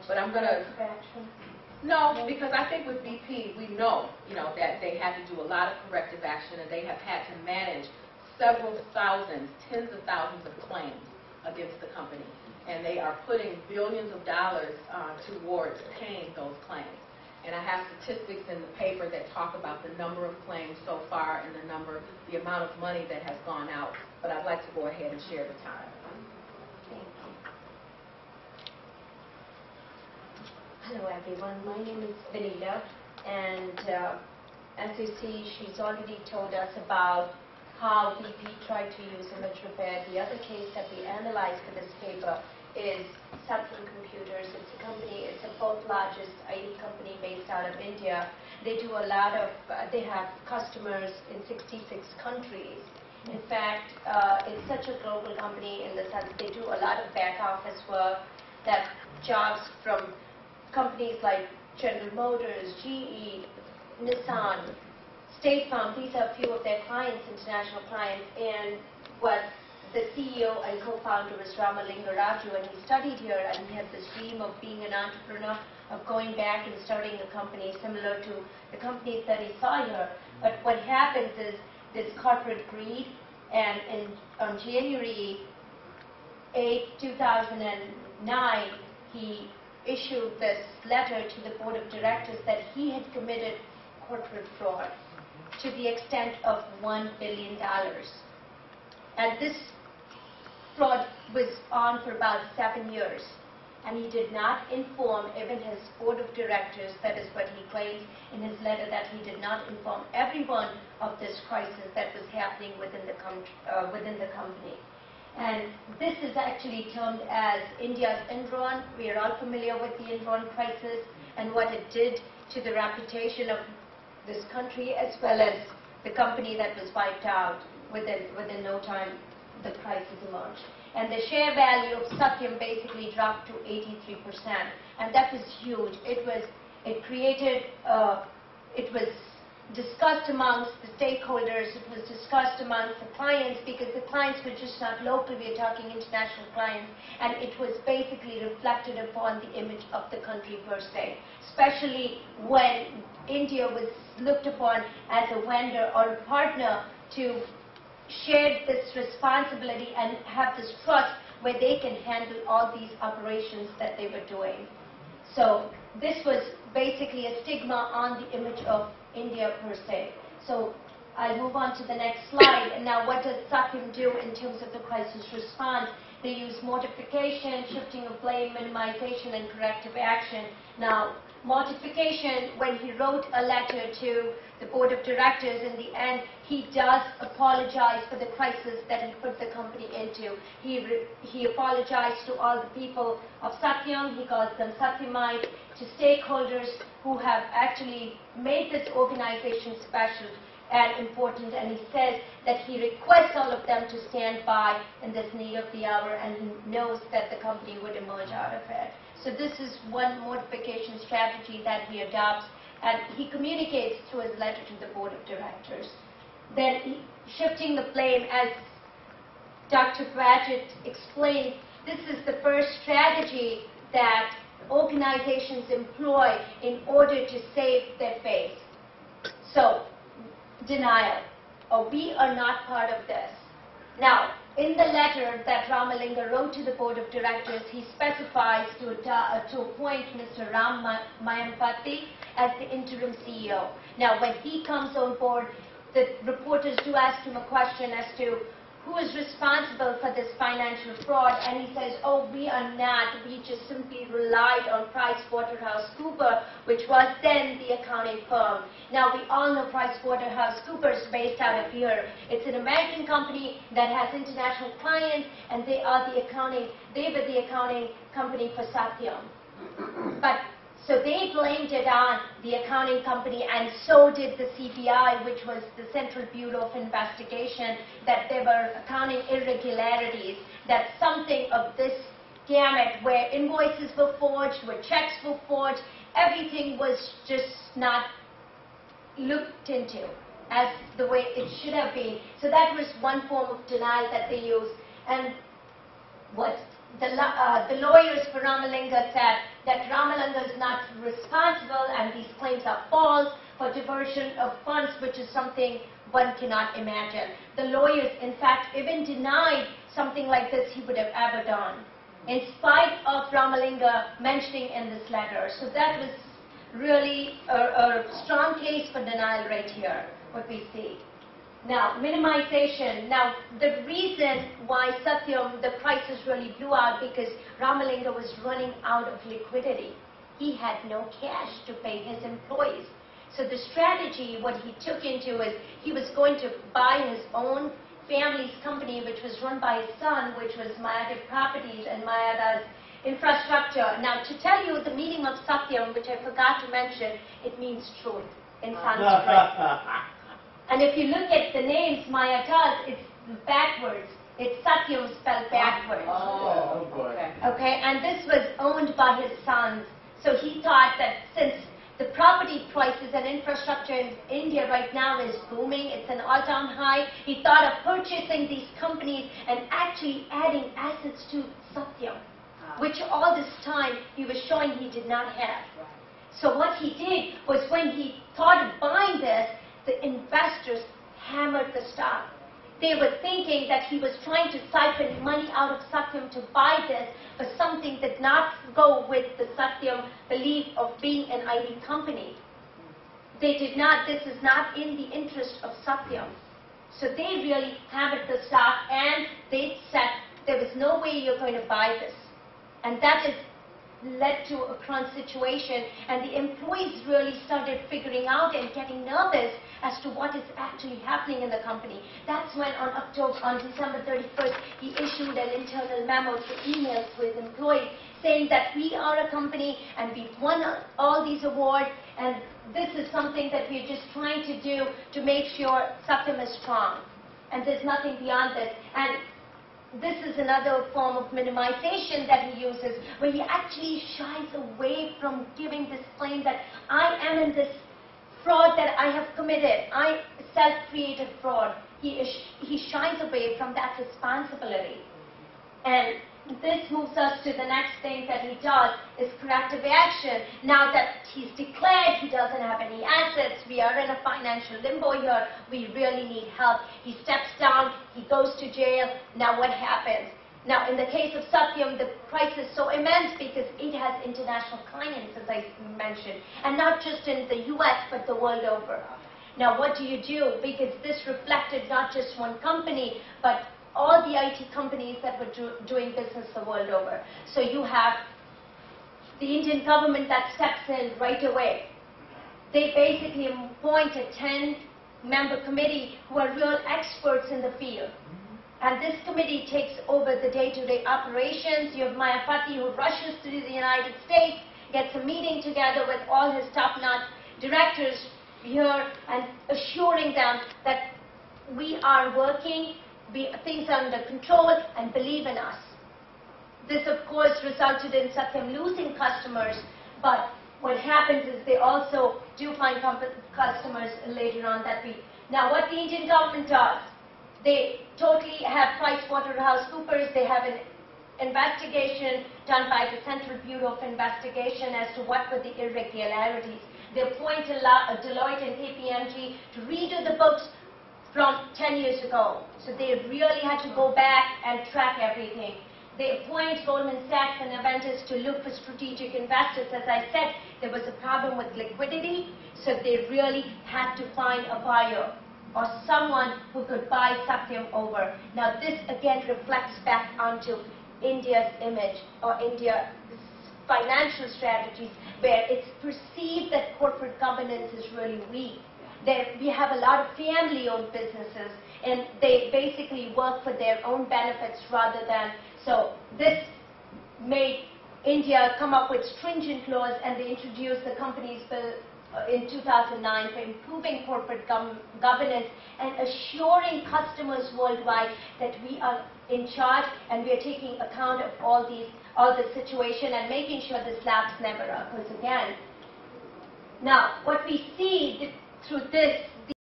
But I'm going to... No, because I think with BP, we know, that they had to do a lot of corrective action, and they have had to manage several thousands, tens of thousands of claims against the company. And they are putting billions of dollars towards paying those claims. And I have statistics in the paper that talk about the number of claims so far and the amount of money that has gone out. But I'd like to go ahead and share the time. Hello everyone, my name is Vanita, and as you see, she's already told us about how BP tried to use image repair. The other case that we analyzed for this paper is Satyam Computers. It's a company, it's the fourth largest IT company based out of India. They do a lot of, they have customers in 66 countries. In fact, it's such a global company in the sense they do a lot of back office work, that jobs from companies like General Motors, GE, Nissan, State Farm. These are a few of their clients, international clients. And what the CEO and co-founder was Ramalinga Raju, and he studied here, and he had this dream of being an entrepreneur, of going back and starting a company similar to the companies that he saw here. But what happens is this corporate greed, and on January 8, 2009, he issued this letter to the board of directors that he had committed corporate fraud to the extent of $1 billion. And this fraud was on for about 7 years. And he did not inform even his board of directors, that is what he claims in his letter, that he did not inform everyone of this crisis that was happening within the company. And this is actually termed as India's Enron. We are all familiar with the Enron crisis and what it did to the reputation of this country, as well as the company that was wiped out within no time. The crisis emerged. And the share value of Satyam basically dropped to 83%. And that was huge. It was discussed amongst the stakeholders, it was discussed amongst the clients, because the clients were just not local, we are talking international clients, and it was basically reflected upon the image of the country per se, especially when India was looked upon as a vendor or a partner to share this responsibility and have this trust where they can handle all these operations that they were doing. So this was basically a stigma on the image of India per se. So I'll move on to the next slide. And now what does Satyam do in terms of the crisis response? They use modification, shifting of blame, minimization, and corrective action. Now, modification, when he wrote a letter to the board of directors, in the end, he does apologize for the crisis that he put the company into. He apologized to all the people of Satyam. He calls them Satyamite, to stakeholders who have actually made this organization special and important, and he says that he requests all of them to stand by in this need of the hour, and he knows that the company would emerge out of it. So this is one modification strategy that he adopts, and he communicates through his letter to the board of directors. Then shifting the blame, as Dr. Padgett explained, this is the first strategy that organizations employ in order to save their face. So, denial. Oh, we are not part of this. Now, in the letter that Ramalinga wrote to the board of directors, he specifies to appoint Mr. Ram Mayampati as the interim CEO. Now, when he comes on board, the reporters do ask him a question as to who is responsible for this financial fraud, and he says, oh, we are not. We just simply relied on PricewaterhouseCoopers, which was then the accounting firm. Now, we all know PricewaterhouseCoopers based out of here. It's an American company that has international clients, and they were the accounting company for Satyam. But so they blamed it on the accounting company, and so did the CBI, which was the Central Bureau of Investigation, that there were accounting irregularities, that something of this gamut, where invoices were forged, where checks were forged, everything was just not looked into as the way it should have been. So that was one form of denial that they used. And what the lawyers for Ramalinga said that Ramalinga is not responsible and these claims are false for diversion of funds, which is something one cannot imagine. The lawyers, in fact, even denied something like this he would have ever done, in spite of Ramalinga mentioning in this letter. So that was really a strong case for denial right here, what we see. Now, minimization. Now, the reason why Satyam, the crisis really blew out because Ramalinga was running out of liquidity. He had no cash to pay his employees. So the strategy, what he took into is he was going to buy his own family's company, which was run by his son, which was Mayada Properties and Mayada's infrastructure. Now, to tell you the meaning of Satyam, which I forgot to mention, it means truth in Sanskrit. And if you look at the names Mayada's, it's backwards. It's Satyam spelled backwards. Oh, okay. Okay, and this was owned by his sons. So he thought that since the property prices and infrastructure in India right now is booming, it's an all-time high, he thought of purchasing these companies and actually adding assets to Satyam, which all this time he was showing he did not have. So what he did was when he thought of buying this, the investors hammered the stock. They were thinking that he was trying to siphon money out of Satyam to buy this, but something did not go with the Satyam belief of being an IT company. They did not, this is not in the interest of Satyam. So they really hammered the stock and they said there was no way you're going to buy this. And that is led to a crunch situation, and the employees really started figuring out and getting nervous as to what is actually happening in the company. That's when on December 31st, he issued an internal memo to emails to his employees saying that we are a company and we've won all these awards, and this is something that we're just trying to do to make sure Satyam is strong. And there's nothing beyond this. And this is another form of minimization that he uses, where he actually shies away from giving this claim that I am in this fraud that I have committed. I self-created fraud. He shies away from that responsibility. And this moves us to the next thing that he does is corrective action. Now that he's declared he doesn't have any assets, we are in a financial limbo here, we really need help. He steps down, he goes to jail. Now what happens? Now in the case of Satyam, the price is so immense because it has international clients, as I mentioned, and not just in the US but the world over. Now what do you do? Because this reflected not just one company, but all the IT companies that were doing business the world over. So you have the Indian government that steps in right away. They basically appoint a 10-member committee who are real experts in the field. And this committee takes over the day-to-day operations. You have Mayapati who rushes to the United States, gets a meeting together with all his top-notch directors here and assuring them that we are working, things are under control, and believe in us. This, of course, resulted in Satyam losing customers, but what happens is they also do find customers later on that week. Now, what the Indian government does, they totally have PricewaterhouseCoopers, they have an investigation done by the Central Bureau of Investigation as to what were the irregularities. They appoint Deloitte and KPMG to redo the books from 10 years ago. So they really had to go back and track everything. They appoint Goldman Sachs and Aventis to look for strategic investors. As I said, there was a problem with liquidity, so they really had to find a buyer or someone who could buy Satyam over. Now this again reflects back onto India's image or India's financial strategies, where it's perceived that corporate governance is really weak. We have a lot of family-owned businesses, and they basically work for their own benefits rather than. So this made India come up with stringent laws, and they introduced the Companies Bill in 2009 for improving corporate governance and assuring customers worldwide that we are in charge and we are taking account of all the situation and making sure this lapse never occurs again. Now, what we see through this